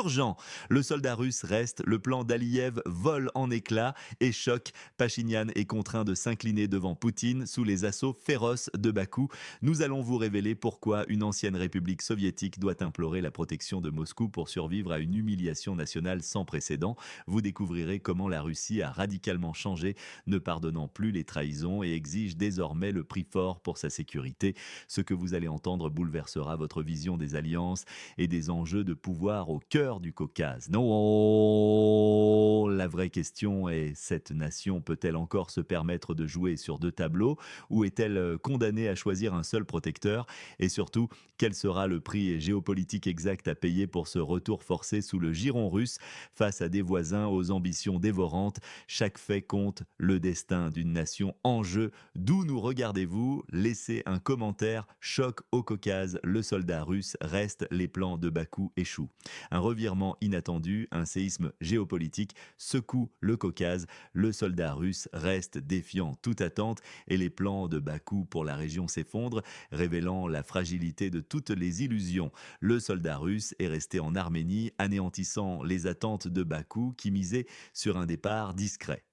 urgent. Le soldat russe reste, le plan d'Aliyev vole en éclats et choque. Pachinian est contraint de s'incliner devant Poutine sous les assauts féroces de Bakou. Nous allons vous révéler pourquoi une ancienne république soviétique doit implorer la protection de Moscou pour survivre à une humiliation nationale sans précédent. Vous découvrirez comment la Russie a radicalement changé, ne pardonnant plus les trahisons et exige désormais le prix fort pour sa sécurité. Ce que vous allez entendre bouleversera votre vision des alliances et des enjeux de pouvoir au cœur du Caucase. Non, la vraie question est, cette nation peut-elle encore se permettre de jouer sur deux tableaux ou est-elle condamnée à choisir un seul protecteur? Et surtout, quel sera le prix géopolitique exact à payer pour ce retour forcé sous le giron russe face à des voisins aux ambitions dévorantes? Chaque fait compte, le destin d'une nation en jeu. D'où nous regardez-vous? Laissez un commentaire. Choc au Caucase, le soldat russe reste, les plans de Bakou échouent. Un revirement inattendu, un séisme géopolitique secoue le Caucase. Le soldat russe reste défiant toute attente et les plans de Bakou pour la région s'effondrent, révélant la fragilité de toutes les illusions. Le soldat russe est resté en Arménie, anéantissant les attentes de Bakou qui misait sur un départ discret.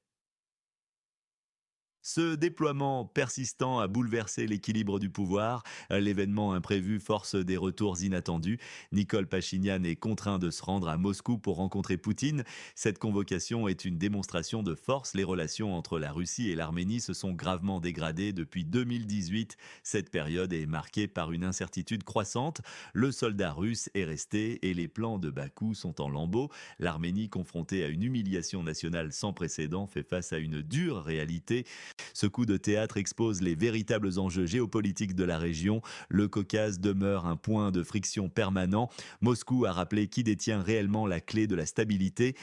Ce déploiement persistant a bouleversé l'équilibre du pouvoir. L'événement imprévu force des retours inattendus. Nicole Pachinian est contraint de se rendre à Moscou pour rencontrer Poutine. Cette convocation est une démonstration de force. Les relations entre la Russie et l'Arménie se sont gravement dégradées depuis 2018. Cette période est marquée par une incertitude croissante. Le soldat russe est resté et les plans de Bakou sont en lambeaux. L'Arménie, confrontée à une humiliation nationale sans précédent, fait face à une dure réalité. Ce coup de théâtre expose les véritables enjeux géopolitiques de la région. Le Caucase demeure un point de friction permanent. Moscou a rappelé qui détient réellement la clé de la stabilité.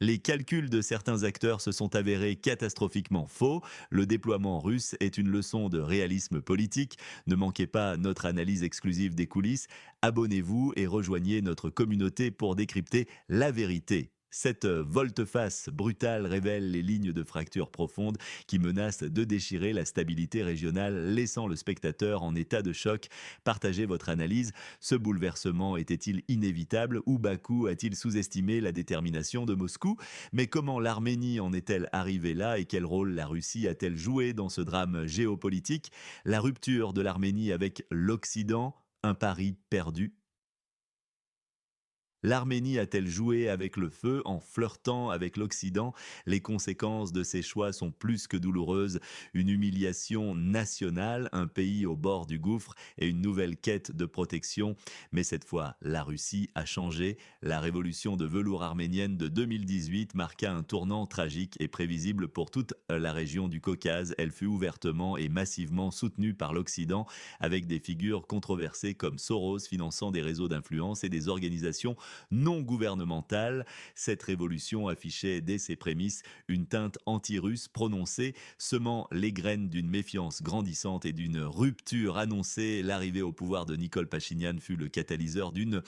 Les calculs de certains acteurs se sont avérés catastrophiquement faux. Le déploiement russe est une leçon de réalisme politique. Ne manquez pas notre analyse exclusive des coulisses. Abonnez-vous et rejoignez notre communauté pour décrypter la vérité. Cette volte-face brutale révèle les lignes de fracture profonde qui menacent de déchirer la stabilité régionale, laissant le spectateur en état de choc. Partagez votre analyse. Ce bouleversement était-il inévitable ou Bakou a-t-il sous-estimé la détermination de Moscou? Mais comment l'Arménie en est-elle arrivée là et quel rôle la Russie a-t-elle joué dans ce drame géopolitique? La rupture de l'Arménie avec l'Occident, un pari perdu. L'Arménie a-t-elle joué avec le feu en flirtant avec l'Occident? Les conséquences de ces choix sont plus que douloureuses. Une humiliation nationale, un pays au bord du gouffre et une nouvelle quête de protection. Mais cette fois, la Russie a changé. La révolution de velours arménienne de 2018 marqua un tournant tragique et prévisible pour toute la région du Caucase. Elle fut ouvertement et massivement soutenue par l'Occident avec des figures controversées comme Soros finançant des réseaux d'influence et des organisations non gouvernementale. Cette révolution affichait dès ses prémices une teinte anti-russe prononcée, semant les graines d'une méfiance grandissante et d'une rupture annoncée. L'arrivée au pouvoir de Nicole Pachinian fut le catalyseur d'une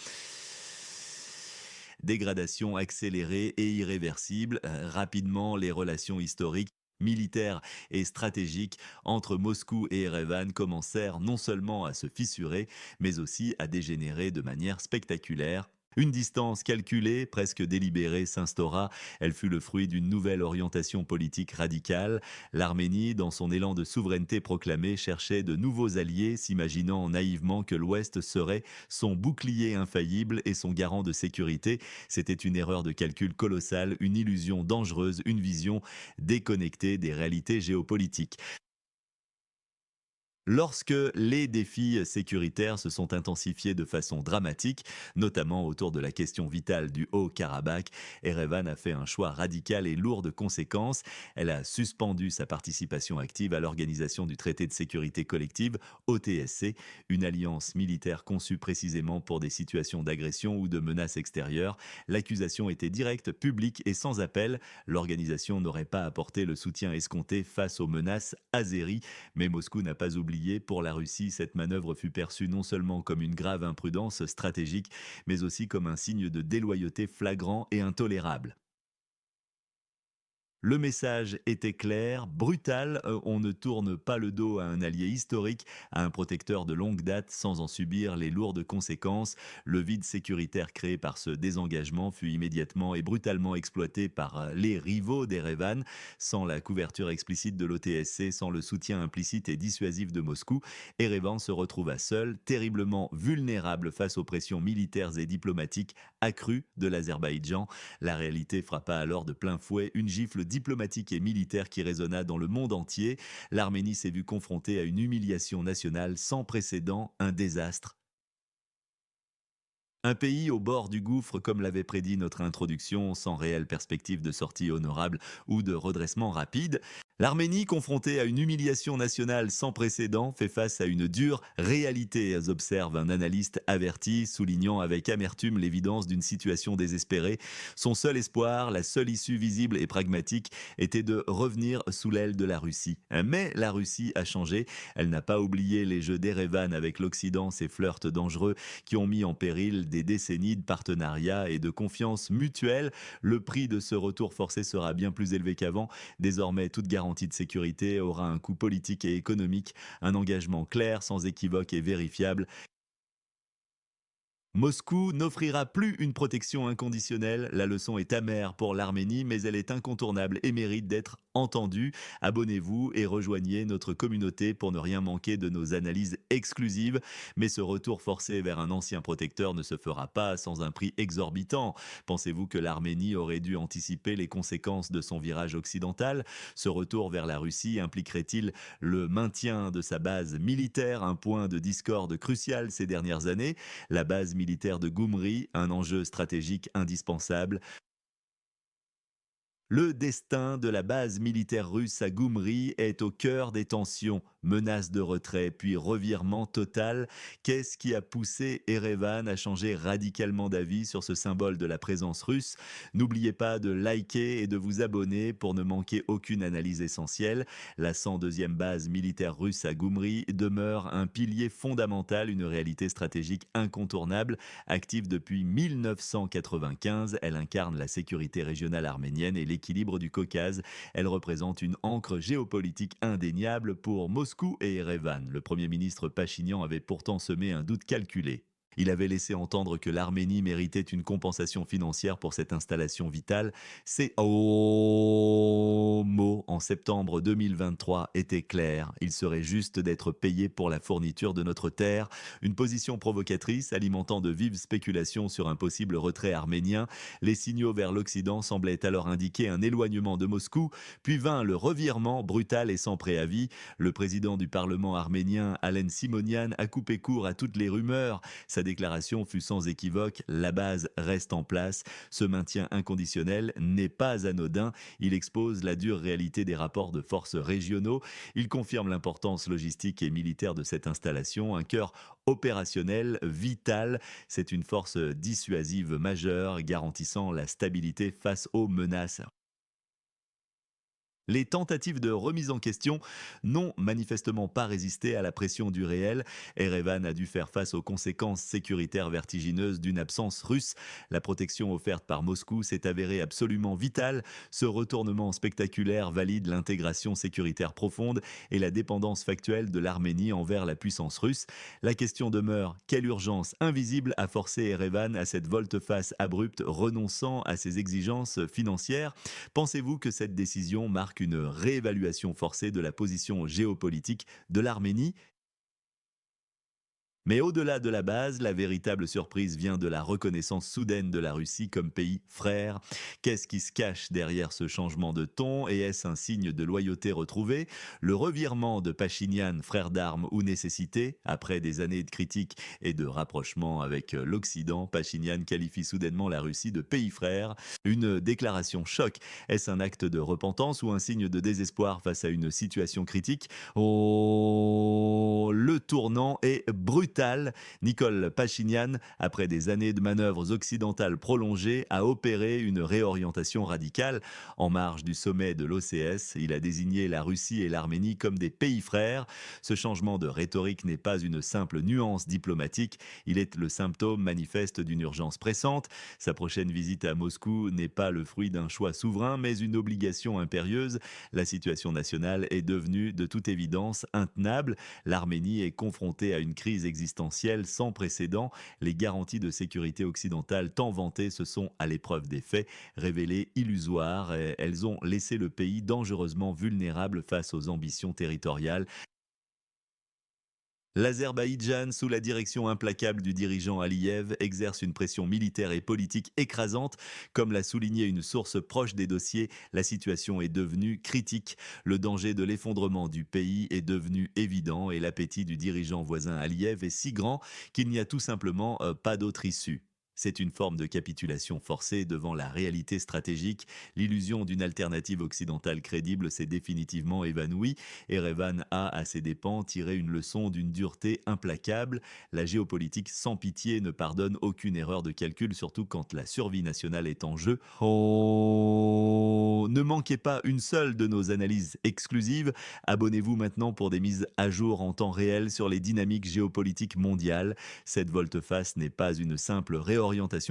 dégradation accélérée et irréversible. Rapidement, les relations historiques militaires et stratégiques entre Moscou et Erevan commencèrent non seulement à se fissurer, mais aussi à dégénérer de manière spectaculaire. Une distance calculée, presque délibérée, s'instaura. Elle fut le fruit d'une nouvelle orientation politique radicale. L'Arménie, dans son élan de souveraineté proclamé, cherchait de nouveaux alliés, s'imaginant naïvement que l'Ouest serait son bouclier infaillible et son garant de sécurité. C'était une erreur de calcul colossale, une illusion dangereuse, une vision déconnectée des réalités géopolitiques. Lorsque les défis sécuritaires se sont intensifiés de façon dramatique, notamment autour de la question vitale du Haut-Karabakh, Erevan a fait un choix radical et lourd de conséquences. Elle a suspendu sa participation active à l'organisation du traité de sécurité collective, OTSC, une alliance militaire conçue précisément pour des situations d'agression ou de menaces extérieures. L'accusation était directe, publique et sans appel. L'organisation n'aurait pas apporté le soutien escompté face aux menaces azéries, mais Moscou n'a pas oublié. Pour la Russie, cette manœuvre fut perçue non seulement comme une grave imprudence stratégique, mais aussi comme un signe de déloyauté flagrant et intolérable. Le message était clair, brutal, on ne tourne pas le dos à un allié historique, à un protecteur de longue date sans en subir les lourdes conséquences. Le vide sécuritaire créé par ce désengagement fut immédiatement et brutalement exploité par les rivaux d'Erevan. Sans la couverture explicite de l'OTSC, sans le soutien implicite et dissuasif de Moscou, Erevan se retrouva seul, terriblement vulnérable face aux pressions militaires et diplomatiques accrues de l'Azerbaïdjan. La réalité frappa alors de plein fouet, une gifle diplomatique et militaire qui résonna dans le monde entier. L'Arménie s'est vue confrontée à une humiliation nationale sans précédent, un désastre. Un pays au bord du gouffre, comme l'avait prédit notre introduction, sans réelle perspective de sortie honorable ou de redressement rapide. L'Arménie, confrontée à une humiliation nationale sans précédent, fait face à une dure réalité, observe un analyste averti, soulignant avec amertume l'évidence d'une situation désespérée. Son seul espoir, la seule issue visible et pragmatique, était de revenir sous l'aile de la Russie. Mais la Russie a changé. Elle n'a pas oublié les jeux d'Erevan avec l'Occident, ses flirts dangereux qui ont mis en péril des décennies de partenariat et de confiance mutuelle. Le prix de ce retour forcé sera bien plus élevé qu'avant. Désormais, toute garantie de sécurité aura un coût politique et économique, un engagement clair, sans équivoque et vérifiable. Moscou n'offrira plus une protection inconditionnelle. La leçon est amère pour l'Arménie, mais elle est incontournable et mérite d'être entendue. Abonnez-vous et rejoignez notre communauté pour ne rien manquer de nos analyses exclusives. Mais ce retour forcé vers un ancien protecteur ne se fera pas sans un prix exorbitant. Pensez-vous que l'Arménie aurait dû anticiper les conséquences de son virage occidental? Ce retour vers la Russie impliquerait-il le maintien de sa base militaire, un point de discorde crucial ces dernières années? La base militaire de Goumri, un enjeu stratégique indispensable. Le destin de la base militaire russe à Goumri est au cœur des tensions. Menace de retrait, puis revirement total. Qu'est-ce qui a poussé Erevan à changer radicalement d'avis sur ce symbole de la présence russe? N'oubliez pas de liker et de vous abonner pour ne manquer aucune analyse essentielle. La 102e base militaire russe à Goumri demeure un pilier fondamental, une réalité stratégique incontournable. Active depuis 1995, elle incarne la sécurité régionale arménienne et l'équilibre du Caucase. Elle représente une ancre géopolitique indéniable pour Moscou et Erevan. Le Premier ministre Pachinian avait pourtant semé un doute calculé. Il avait laissé entendre que l'Arménie méritait une compensation financière pour cette installation vitale. Ces mots en septembre 2023 étaient clairs. Il serait juste d'être payé pour la fourniture de notre terre. Une position provocatrice alimentant de vives spéculations sur un possible retrait arménien. Les signaux vers l'Occident semblaient alors indiquer un éloignement de Moscou, puis vint le revirement brutal et sans préavis. Le président du Parlement arménien, Alen Simonian, a coupé court à toutes les rumeurs. Sa déclaration fut sans équivoque, la base reste en place. Ce maintien inconditionnel n'est pas anodin. Il expose la dure réalité des rapports de force régionaux. Il confirme l'importance logistique et militaire de cette installation, un cœur opérationnel vital. C'est une force dissuasive majeure garantissant la stabilité face aux menaces. Les tentatives de remise en question n'ont manifestement pas résisté à la pression du réel. Erevan a dû faire face aux conséquences sécuritaires vertigineuses d'une absence russe. La protection offerte par Moscou s'est avérée absolument vitale. Ce retournement spectaculaire valide l'intégration sécuritaire profonde et la dépendance factuelle de l'Arménie envers la puissance russe. La question demeure, quelle urgence invisible a forcé Erevan à cette volte-face abrupte, renonçant à ses exigences financières? Pensez-vous que cette décision marque une réévaluation forcée de la position géopolitique de l'Arménie? Mais au-delà de la base, la véritable surprise vient de la reconnaissance soudaine de la Russie comme pays frère. Qu'est-ce qui se cache derrière ce changement de ton et est-ce un signe de loyauté retrouvée? Le revirement de Pachinian, frère d'armes ou nécessité, après des années de critiques et de rapprochement avec l'Occident, Pachinian qualifie soudainement la Russie de pays frère. Une déclaration choc. Est-ce un acte de repentance ou un signe de désespoir face à une situation critique? Oh, le tournant est brutal. brutale. Nicole Pachinian, après des années de manœuvres occidentales prolongées, a opéré une réorientation radicale. En marge du sommet de l'OCS, il a désigné la Russie et l'Arménie comme des pays frères. Ce changement de rhétorique n'est pas une simple nuance diplomatique, il est le symptôme manifeste d'une urgence pressante. Sa prochaine visite à Moscou n'est pas le fruit d'un choix souverain, mais une obligation impérieuse. La situation nationale est devenue de toute évidence intenable. L'Arménie est confrontée à une crise existentielle sans précédent. Les garanties de sécurité occidentale tant vantées se sont, à l'épreuve des faits, révélées illusoires. Et elles ont laissé le pays dangereusement vulnérable face aux ambitions territoriales. L'Azerbaïdjan, sous la direction implacable du dirigeant Aliyev, exerce une pression militaire et politique écrasante. Comme l'a souligné une source proche des dossiers, la situation est devenue critique. Le danger de l'effondrement du pays est devenu évident et l'appétit du dirigeant voisin Aliyev est si grand qu'il n'y a tout simplement pas d'autre issue. C'est une forme de capitulation forcée devant la réalité stratégique. L'illusion d'une alternative occidentale crédible s'est définitivement évanouie. Erevan a, à ses dépens, tiré une leçon d'une dureté implacable. La géopolitique sans pitié ne pardonne aucune erreur de calcul, surtout quand la survie nationale est en jeu. Oh, ne manquez pas une seule de nos analyses exclusives. Abonnez-vous maintenant pour des mises à jour en temps réel sur les dynamiques géopolitiques mondiales. Cette volte-face n'est pas une simple réorientation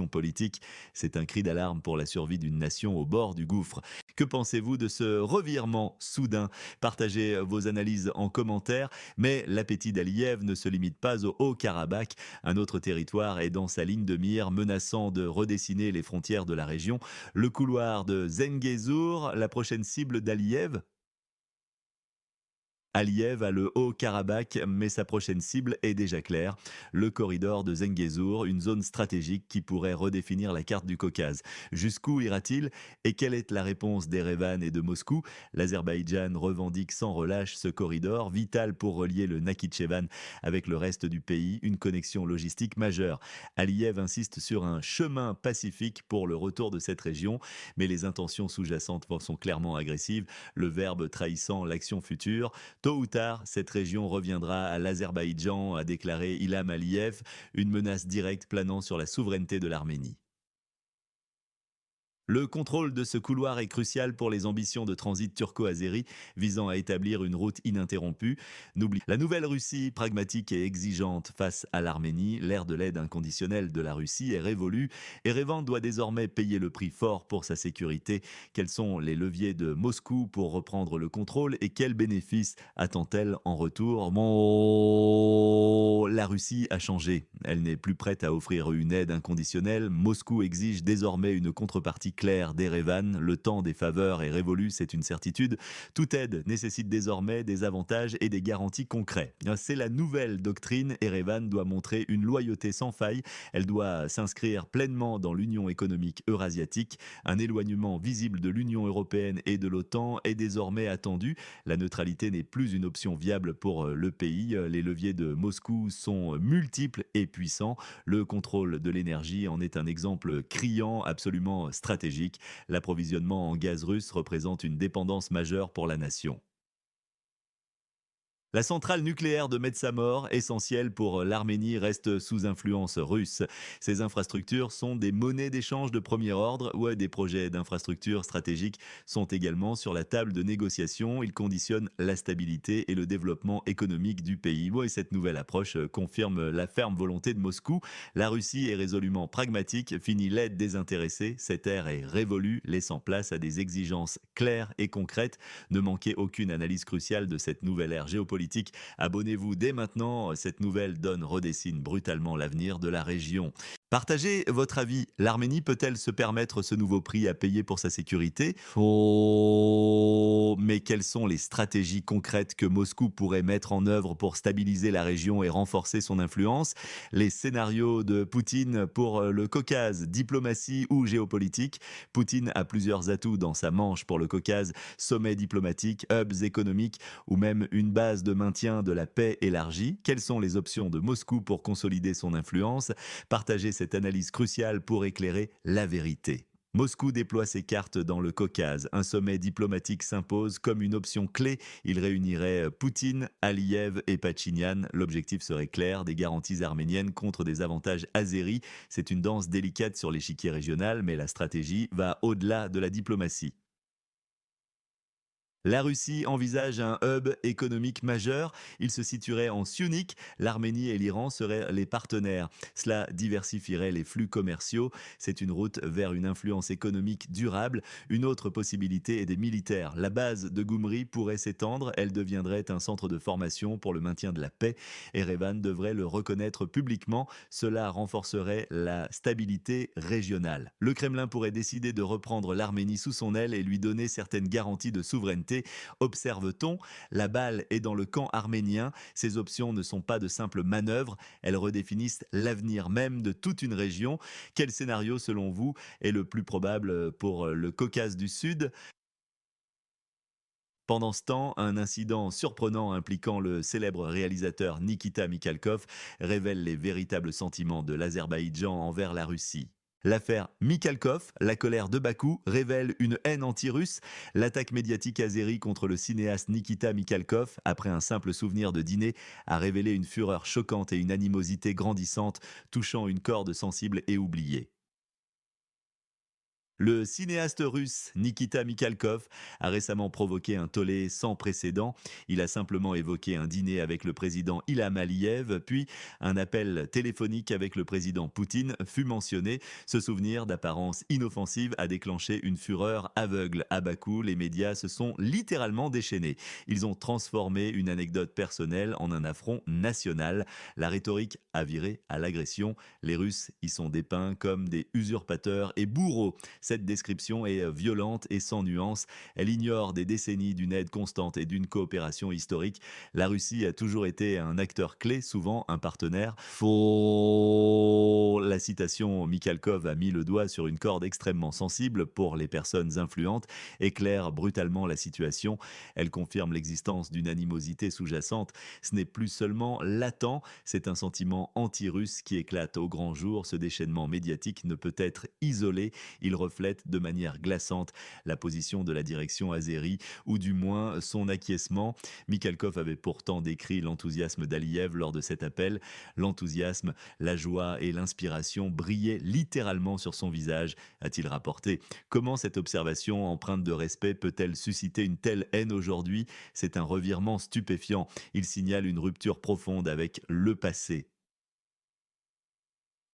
politique, c'est un cri d'alarme pour la survie d'une nation au bord du gouffre. Que pensez-vous de ce revirement soudain? Partagez vos analyses en commentaire, mais l'appétit d'Aliyev ne se limite pas au Haut-Karabakh. Un autre territoire est dans sa ligne de mire, menaçant de redessiner les frontières de la région. Le couloir de Zengezur, la prochaine cible d'Aliyev? Aliyev a le Haut-Karabakh, mais sa prochaine cible est déjà claire. Le corridor de Zengezur, une zone stratégique qui pourrait redéfinir la carte du Caucase. Jusqu'où ira-t-il? Et quelle est la réponse d'Erevan et de Moscou? L'Azerbaïdjan revendique sans relâche ce corridor, vital pour relier le Nakhitchevan avec le reste du pays, une connexion logistique majeure. Aliyev insiste sur un chemin pacifique pour le retour de cette région, mais les intentions sous-jacentes sont clairement agressives, le verbe trahissant l'action future. Tôt ou tard, cette région reviendra à l'Azerbaïdjan, a déclaré Ilham Aliyev, une menace directe planant sur la souveraineté de l'Arménie. Le contrôle de ce couloir est crucial pour les ambitions de transit turco-azéri visant à établir une route ininterrompue. La nouvelle Russie, pragmatique et exigeante face à l'Arménie, l'ère de l'aide inconditionnelle de la Russie est révolue. Erevan doit désormais payer le prix fort pour sa sécurité. Quels sont les leviers de Moscou pour reprendre le contrôle et quels bénéfices attend-elle en retour? Bon, la Russie a changé. Elle n'est plus prête à offrir une aide inconditionnelle. Moscou exige désormais une contrepartie claire d'Erevan. Le temps des faveurs est révolu, c'est une certitude. Toute aide nécessite désormais des avantages et des garanties concrets. C'est la nouvelle doctrine. Erevan doit montrer une loyauté sans faille. Elle doit s'inscrire pleinement dans l'Union économique eurasiatique. Un éloignement visible de l'Union européenne et de l'OTAN est désormais attendu. La neutralité n'est plus une option viable pour le pays. Les leviers de Moscou sont multiples et puissants. Le contrôle de l'énergie en est un exemple criant, absolument stratégique. L'approvisionnement en gaz russe représente une dépendance majeure pour la nation. La centrale nucléaire de Metsamor, essentielle pour l'Arménie, reste sous influence russe. Ces infrastructures sont des monnaies d'échange de premier ordre. Ouais, des projets d'infrastructures stratégiques sont également sur la table de négociation. Ils conditionnent la stabilité et le développement économique du pays. Ouais, cette nouvelle approche confirme la ferme volonté de Moscou. La Russie est résolument pragmatique, fini l'aide désintéressée. Cette ère est révolue, laissant place à des exigences claires et concrètes. Ne manquez aucune analyse cruciale de cette nouvelle ère géopolitique. Abonnez-vous dès maintenant, cette nouvelle donne redessine brutalement l'avenir de la région. Partagez votre avis. L'Arménie peut-elle se permettre ce nouveau prix à payer pour sa sécurité? Oh, mais quelles sont les stratégies concrètes que Moscou pourrait mettre en œuvre pour stabiliser la région et renforcer son influence? Les scénarios de Poutine pour le Caucase, diplomatie ou géopolitique? Poutine a plusieurs atouts dans sa manche pour le Caucase, sommets diplomatiques, hubs économiques ou même une base de maintien de la paix élargie. Quelles sont les options de Moscou pour consolider son influence? Partagez cette analyse cruciale pour éclairer la vérité. Moscou déploie ses cartes dans le Caucase. Un sommet diplomatique s'impose comme une option clé. Il réunirait Poutine, Aliyev et Pachinian. L'objectif serait clair, des garanties arméniennes contre des avantages azéris. C'est une danse délicate sur l'échiquier régional, mais la stratégie va au-delà de la diplomatie. La Russie envisage un hub économique majeur. Il se situerait en Syunik. L'Arménie et l'Iran seraient les partenaires. Cela diversifierait les flux commerciaux. C'est une route vers une influence économique durable. Une autre possibilité est des militaires. La base de Goumri pourrait s'étendre. Elle deviendrait un centre de formation pour le maintien de la paix. Erevan devrait le reconnaître publiquement. Cela renforcerait la stabilité régionale. Le Kremlin pourrait décider de reprendre l'Arménie sous son aile et lui donner certaines garanties de souveraineté. Observe-t-on, la balle est dans le camp arménien. Ces options ne sont pas de simples manœuvres, elles redéfinissent l'avenir même de toute une région. Quel scénario, selon vous, est le plus probable pour le Caucase du Sud? Pendant ce temps, un incident surprenant impliquant le célèbre réalisateur Nikita Mikhalkov révèle les véritables sentiments de l'Azerbaïdjan envers la Russie. L'affaire Mikhalkov, la colère de Bakou, révèle une haine anti-russe. L'attaque médiatique azérie contre le cinéaste Nikita Mikhalkov, après un simple souvenir de dîner, a révélé une fureur choquante et une animosité grandissante, touchant une corde sensible et oubliée. Le cinéaste russe Nikita Mikhalkov a récemment provoqué un tollé sans précédent. Il a simplement évoqué un dîner avec le président Ilham Aliyev, puis un appel téléphonique avec le président Poutine fut mentionné. Ce souvenir d'apparence inoffensive a déclenché une fureur aveugle. À Bakou, les médias se sont littéralement déchaînés. Ils ont transformé une anecdote personnelle en un affront national. La rhétorique a viré à l'agression. Les Russes y sont dépeints comme des usurpateurs et bourreaux. Cette description est violente et sans nuance. Elle ignore des décennies d'une aide constante et d'une coopération historique. La Russie a toujours été un acteur clé, souvent un partenaire. Faux. La citation Mikhalkov a mis le doigt sur une corde extrêmement sensible pour les personnes influentes, éclaire brutalement la situation. Elle confirme l'existence d'une animosité sous-jacente. Ce n'est plus seulement latent, c'est un sentiment anti-russe qui éclate au grand jour. Ce déchaînement médiatique ne peut être isolé. Il reflète de manière glaçante la position de la direction azérie, ou du moins son acquiescement. Mikhalkov avait pourtant décrit l'enthousiasme d'Aliyev lors de cet appel. L'enthousiasme, la joie et l'inspiration brillaient littéralement sur son visage, a-t-il rapporté. Comment cette observation empreinte de respect peut-elle susciter une telle haine aujourd'hui? C'est un revirement stupéfiant. Il signale une rupture profonde avec le passé.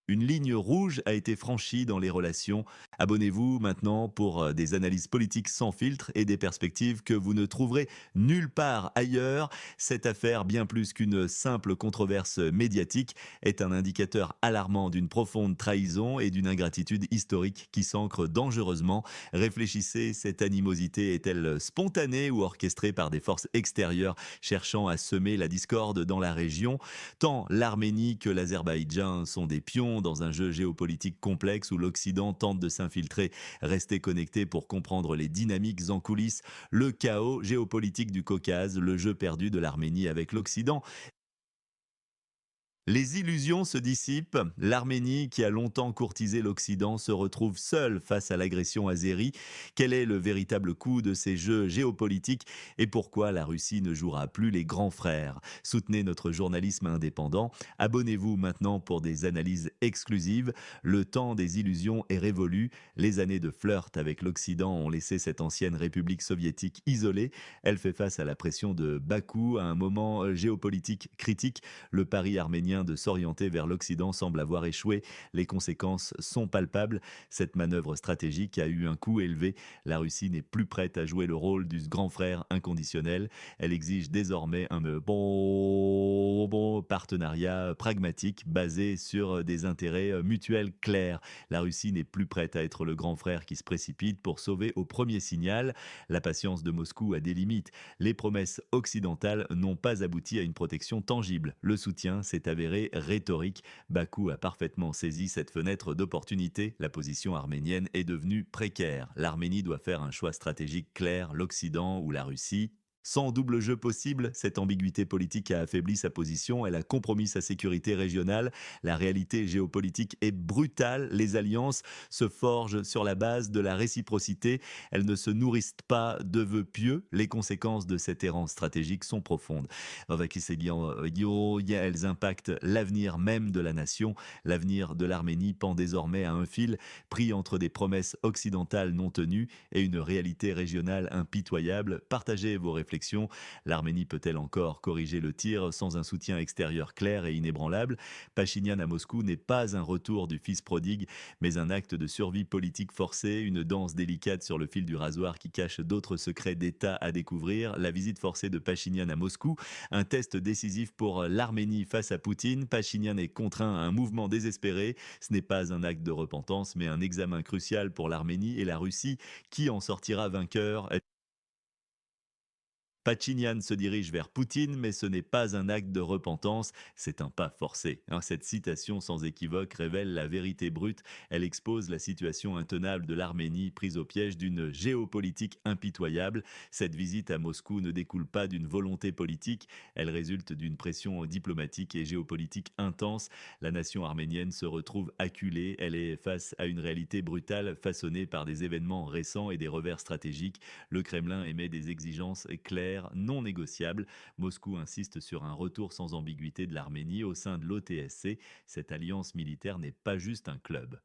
Une ligne rouge a été franchie dans les relations. Abonnez-vous maintenant pour des analyses politiques sans filtre et des perspectives que vous ne trouverez nulle part ailleurs. Cette affaire, bien plus qu'une simple controverse médiatique, est un indicateur alarmant d'une profonde trahison et d'une ingratitude historique qui s'ancre dangereusement. Réfléchissez, cette animosité est-elle spontanée ou orchestrée par des forces extérieures cherchant à semer la discorde dans la région? Tant l'Arménie que l'Azerbaïdjan sont des pions dans un jeu géopolitique complexe où l'Occident tente de s'infiltrer. Restez connectés pour comprendre les dynamiques en coulisses, le chaos géopolitique du Caucase, le jeu perdu de l'Arménie avec l'Occident. Les illusions se dissipent, l'Arménie, qui a longtemps courtisé l'Occident, se retrouve seule face à l'agression azérie. Quel est le véritable coût de ces jeux géopolitiques et pourquoi la Russie ne jouera plus les grands frères? Soutenez notre journalisme indépendant, abonnez-vous maintenant pour des analyses exclusives. Le temps des illusions est révolu, les années de flirt avec l'Occident ont laissé cette ancienne république soviétique isolée. Elle fait face à la pression de Bakou à un moment géopolitique critique. Le pari arménien de s'orienter vers l'Occident semble avoir échoué. Les conséquences sont palpables. Cette manœuvre stratégique a eu un coût élevé. La Russie n'est plus prête à jouer le rôle du grand frère inconditionnel. Elle exige désormais un bon partenariat pragmatique basé sur des intérêts mutuels clairs. La Russie n'est plus prête à être le grand frère qui se précipite pour sauver au premier signal. La patience de Moscou a des limites. Les promesses occidentales n'ont pas abouti à une protection tangible. Le soutien s'est avéré rhétorique. Bakou a parfaitement saisi cette fenêtre d'opportunité. La position arménienne est devenue précaire. L'Arménie doit faire un choix stratégique clair, l'Occident ou la Russie. Sans double jeu possible, cette ambiguïté politique a affaibli sa position, elle a compromis sa sécurité régionale. La réalité géopolitique est brutale, les alliances se forgent sur la base de la réciprocité, elles ne se nourrissent pas de vœux pieux, les conséquences de cette errance stratégique sont profondes. Elles impactent l'avenir même de la nation, l'avenir de l'Arménie pend désormais à un fil, pris entre des promesses occidentales non tenues et une réalité régionale impitoyable. Partagez vos réflexions. L'Arménie peut-elle encore corriger le tir sans un soutien extérieur clair et inébranlable? Pachinian à Moscou n'est pas un retour du fils prodigue, mais un acte de survie politique forcée, une danse délicate sur le fil du rasoir qui cache d'autres secrets d'État à découvrir. La visite forcée de Pachinian à Moscou, un test décisif pour l'Arménie face à Poutine. Pachinian est contraint à un mouvement désespéré. Ce n'est pas un acte de repentance, mais un examen crucial pour l'Arménie et la Russie. Qui en sortira vainqueur? Pachinian se dirige vers Poutine, mais ce n'est pas un acte de repentance, c'est un pas forcé. Cette citation sans équivoque révèle la vérité brute. Elle expose la situation intenable de l'Arménie prise au piège d'une géopolitique impitoyable. Cette visite à Moscou ne découle pas d'une volonté politique, elle résulte d'une pression diplomatique et géopolitique intense. La nation arménienne se retrouve acculée, elle est face à une réalité brutale façonnée par des événements récents et des revers stratégiques. Le Kremlin émet des exigences claires, non négociables. Moscou insiste sur un retour sans ambiguïté de l'Arménie au sein de l'OTSC. Cette alliance militaire n'est pas juste un club.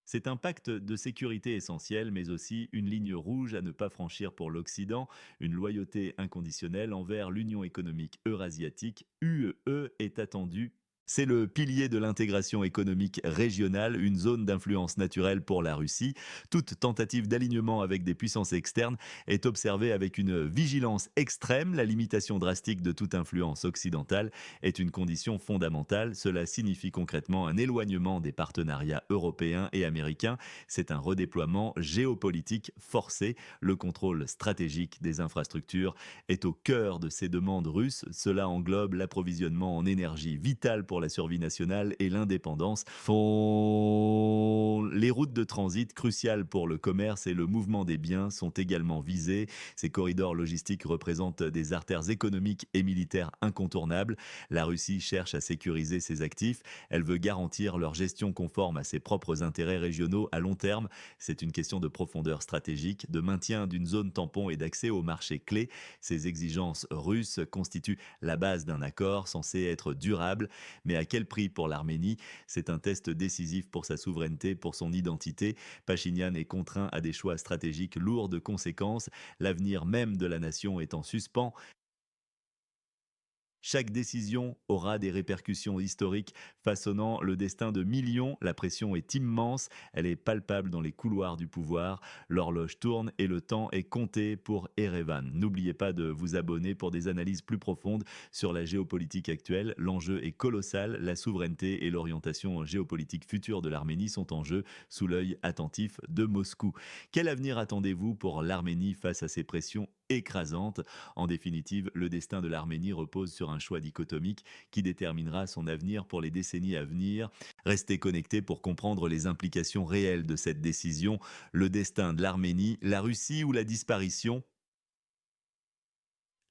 C'est un pacte de sécurité essentiel, mais aussi une ligne rouge à ne pas franchir pour l'Occident, une loyauté inconditionnelle envers l'Union économique eurasiatique, UE, est attendue. C'est le pilier de l'intégration économique régionale, une zone d'influence naturelle pour la Russie. Toute tentative d'alignement avec des puissances externes est observée avec une vigilance extrême. La limitation drastique de toute influence occidentale est une condition fondamentale. Cela signifie concrètement un éloignement des partenariats européens et américains. C'est un redéploiement géopolitique forcé. Le contrôle stratégique des infrastructures est au cœur de ces demandes russes. Cela englobe l'approvisionnement en énergie vitale pour la survie nationale et l'indépendance. Les routes de transit cruciales pour le commerce et le mouvement des biens sont également visées. Ces corridors logistiques représentent des artères économiques et militaires incontournables. La Russie cherche à sécuriser ses actifs. Elle veut garantir leur gestion conforme à ses propres intérêts régionaux à long terme. C'est une question de profondeur stratégique, de maintien d'une zone tampon et d'accès aux marchés clés. Ces exigences russes constituent la base d'un accord censé être durable. Mais à quel prix pour l'Arménie? C'est un test décisif pour sa souveraineté, pour son identité. Pachinian est contraint à des choix stratégiques lourds de conséquences. L'avenir même de la nation est en suspens. Chaque décision aura des répercussions historiques façonnant le destin de millions. La pression est immense, elle est palpable dans les couloirs du pouvoir. L'horloge tourne et le temps est compté pour Erevan. N'oubliez pas de vous abonner pour des analyses plus profondes sur la géopolitique actuelle. L'enjeu est colossal, la souveraineté et l'orientation géopolitique future de l'Arménie sont en jeu sous l'œil attentif de Moscou. Quel avenir attendez-vous pour l'Arménie face à ces pressions écrasantes? En définitive, le destin de l'Arménie repose sur un choix dichotomique qui déterminera son avenir pour les décennies à venir. Restez connectés pour comprendre les implications réelles de cette décision. Le destin de l'Arménie, la Russie ou la disparition?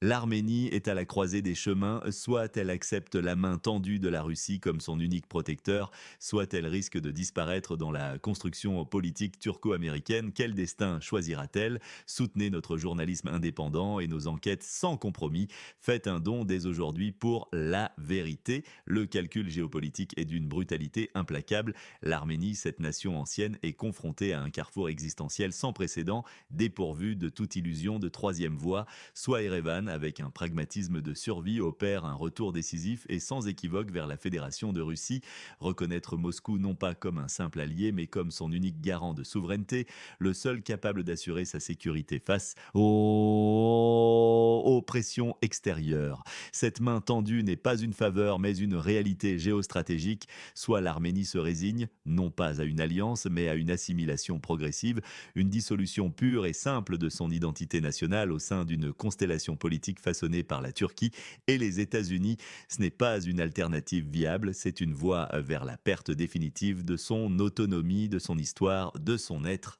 L'Arménie est à la croisée des chemins, soit elle accepte la main tendue de la Russie comme son unique protecteur, soit elle risque de disparaître dans la construction politique turco-américaine. Quel destin choisira-t-elle? Soutenez notre journalisme indépendant et nos enquêtes sans compromis. Faites un don dès aujourd'hui pour la vérité. Le calcul géopolitique est d'une brutalité implacable. L'Arménie, cette nation ancienne, est confrontée à un carrefour existentiel sans précédent, dépourvu de toute illusion de troisième voie. Soit Erevan, avec un pragmatisme de survie, opère un retour décisif et sans équivoque vers la Fédération de Russie. Reconnaître Moscou non pas comme un simple allié, mais comme son unique garant de souveraineté, le seul capable d'assurer sa sécurité face aux pressions extérieures. Cette main tendue n'est pas une faveur, mais une réalité géostratégique. Soit l'Arménie se résigne, non pas à une alliance, mais à une assimilation progressive, une dissolution pure et simple de son identité nationale au sein d'une constellation politique façonnée par la Turquie et les États-Unis. Ce n'est pas une alternative viable, c'est une voie vers la perte définitive de son autonomie, de son histoire, de son être.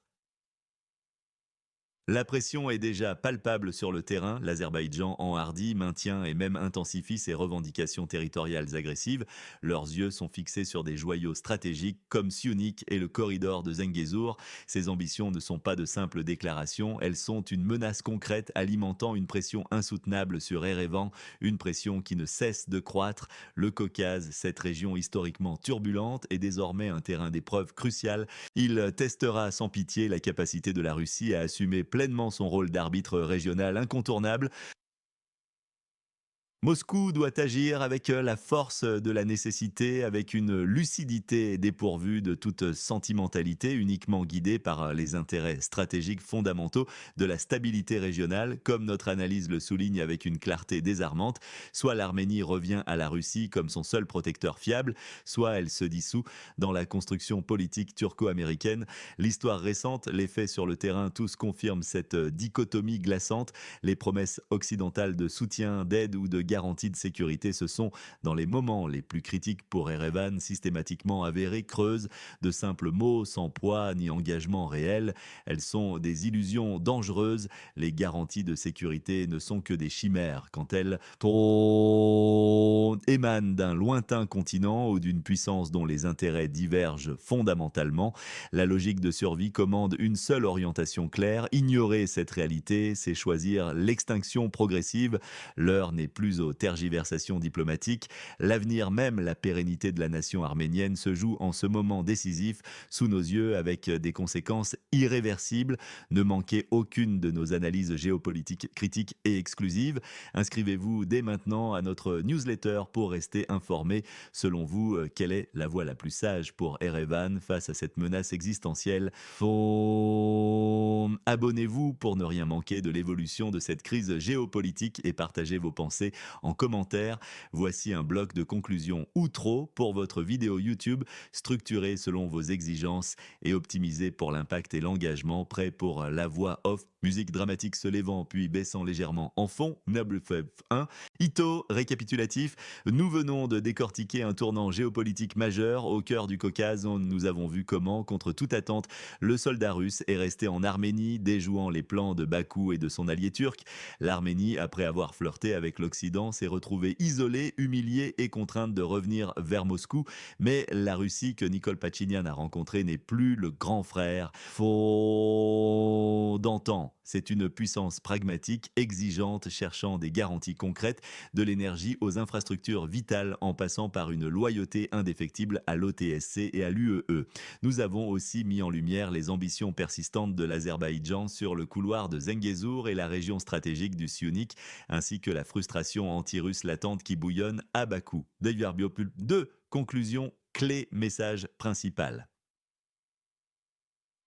La pression est déjà palpable sur le terrain. L'Azerbaïdjan enhardit, maintient et même intensifie ses revendications territoriales agressives. Leurs yeux sont fixés sur des joyaux stratégiques comme Syunik et le corridor de Zengezur. Ces ambitions ne sont pas de simples déclarations, elles sont une menace concrète alimentant une pression insoutenable sur Erevan, une pression qui ne cesse de croître. Le Caucase, cette région historiquement turbulente, est désormais un terrain d'épreuve crucial. Il testera sans pitié la capacité de la Russie à assumer pleinement son rôle d'arbitre régional incontournable. Moscou doit agir avec la force de la nécessité, avec une lucidité dépourvue de toute sentimentalité, uniquement guidée par les intérêts stratégiques fondamentaux de la stabilité régionale, comme notre analyse le souligne avec une clarté désarmante. Soit l'Arménie revient à la Russie comme son seul protecteur fiable, soit elle se dissout dans la construction politique turco-américaine. L'histoire récente, les faits sur le terrain, tous confirment cette dichotomie glaçante. Les promesses occidentales de soutien, d'aide ou de garantie de sécurité se sont, dans les moments les plus critiques pour Erevan, systématiquement avérées creuses, de simples mots sans poids ni engagement réel. Elles sont des illusions dangereuses. Les garanties de sécurité ne sont que des chimères quand elles émanent d'un lointain continent ou d'une puissance dont les intérêts divergent fondamentalement. La logique de survie commande une seule orientation claire. Ignorer cette réalité, c'est choisir l'extinction progressive. L'heure n'est plus aux tergiversations diplomatiques. L'avenir même, la pérennité de la nation arménienne se joue en ce moment décisif sous nos yeux avec des conséquences irréversibles. Ne manquez aucune de nos analyses géopolitiques critiques et exclusives. Inscrivez-vous dès maintenant à notre newsletter pour rester informé. Selon vous, quelle est la voie la plus sage pour Erevan face à cette menace existentielle? Abonnez-vous pour ne rien manquer de l'évolution de cette crise géopolitique et partagez vos pensées en commentaire. Voici un bloc de conclusion ou trop pour votre vidéo YouTube, structurée selon vos exigences et optimisée pour l'impact et l'engagement, prêt pour la voix off, musique dramatique se levant puis baissant légèrement en fond, Noble Feb 1. Ito, récapitulatif, nous venons de décortiquer un tournant géopolitique majeur au cœur du Caucase. Nous avons vu comment, contre toute attente, le soldat russe est resté en Arménie, déjouant les plans de Bakou et de son allié turc. L'Arménie, après avoir flirté avec l'Occident, s'est retrouvée isolée, humiliée et contrainte de revenir vers Moscou. Mais la Russie que Nicole Pachinian a rencontrée n'est plus le grand frère. Faux d'antan. C'est une puissance pragmatique, exigeante, cherchant des garanties concrètes, de l'énergie aux infrastructures vitales en passant par une loyauté indéfectible à l'OTSC et à l'UEE. Nous avons aussi mis en lumière les ambitions persistantes de l'Azerbaïdjan sur le couloir de Zengezur et la région stratégique du Syunik, ainsi que la frustration anti-russe latente qui bouillonne à Bakou. D'ailleurs, Biopul 2, conclusion, clé, message principal.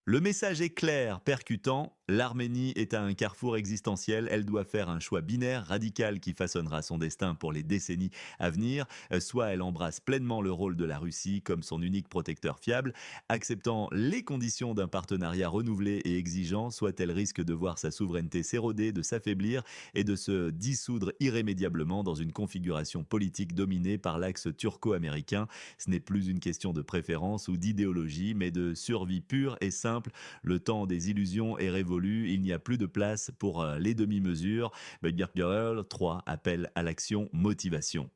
Le message est clair, percutant. L'Arménie est à un carrefour existentiel. Elle doit faire un choix binaire, radical, qui façonnera son destin pour les décennies à venir. Soit elle embrasse pleinement le rôle de la Russie comme son unique protecteur fiable, acceptant les conditions d'un partenariat renouvelé et exigeant, soit elle risque de voir sa souveraineté s'éroder, de s'affaiblir et de se dissoudre irrémédiablement dans une configuration politique dominée par l'axe turco-américain. Ce n'est plus une question de préférence ou d'idéologie, mais de survie pure et simple. Le temps des illusions est révolu, il n'y a plus de place pour les demi-mesures. Girl 3, appel à l'action, motivation.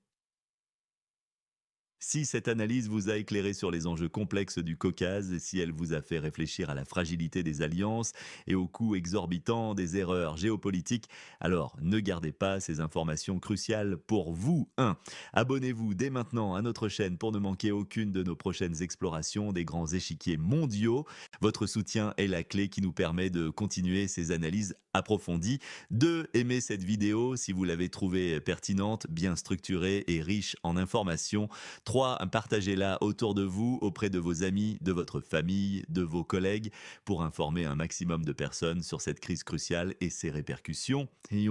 Si cette analyse vous a éclairé sur les enjeux complexes du Caucase et si elle vous a fait réfléchir à la fragilité des alliances et au coût exorbitant des erreurs géopolitiques, alors ne gardez pas ces informations cruciales pour vous. 1. Abonnez-vous dès maintenant à notre chaîne pour ne manquer aucune de nos prochaines explorations des grands échiquiers mondiaux. Votre soutien est la clé qui nous permet de continuer ces analyses approfondies. 2. Aimez cette vidéo si vous l'avez trouvée pertinente, bien structurée et riche en informations. 3. Partagez-la autour de vous, auprès de vos amis, de votre famille, de vos collègues, pour informer un maximum de personnes sur cette crise cruciale et ses répercussions. Et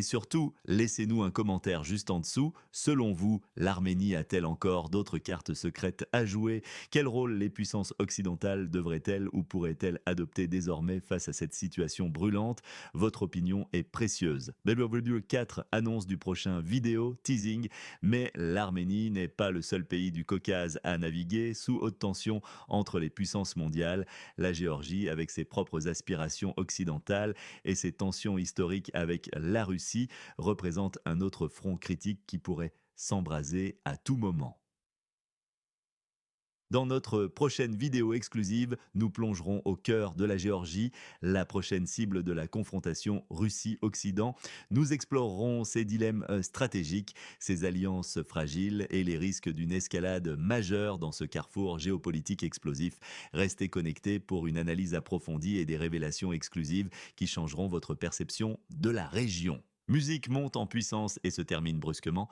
surtout, laissez-nous un commentaire juste en dessous. Selon vous, l'Arménie a-t-elle encore d'autres cartes secrètes à jouer? Quel rôle les puissances occidentales devraient-elles ou pourraient-elles adopter désormais face à cette situation brûlante? Votre opinion est précieuse. Baby 4 annonce du prochain vidéo teasing, mais l'Arménie n'est pas le seul pays du Caucase à naviguer sous haute tension entre les puissances mondiales. La Géorgie, avec ses propres aspirations occidentales et ses tensions historiques avec la Russie, représente un autre front critique qui pourrait s'embraser à tout moment. Dans notre prochaine vidéo exclusive, nous plongerons au cœur de la Géorgie, la prochaine cible de la confrontation Russie-Occident. Nous explorerons ces dilemmes stratégiques, ces alliances fragiles et les risques d'une escalade majeure dans ce carrefour géopolitique explosif. Restez connectés pour une analyse approfondie et des révélations exclusives qui changeront votre perception de la région. Musique monte en puissance et se termine brusquement.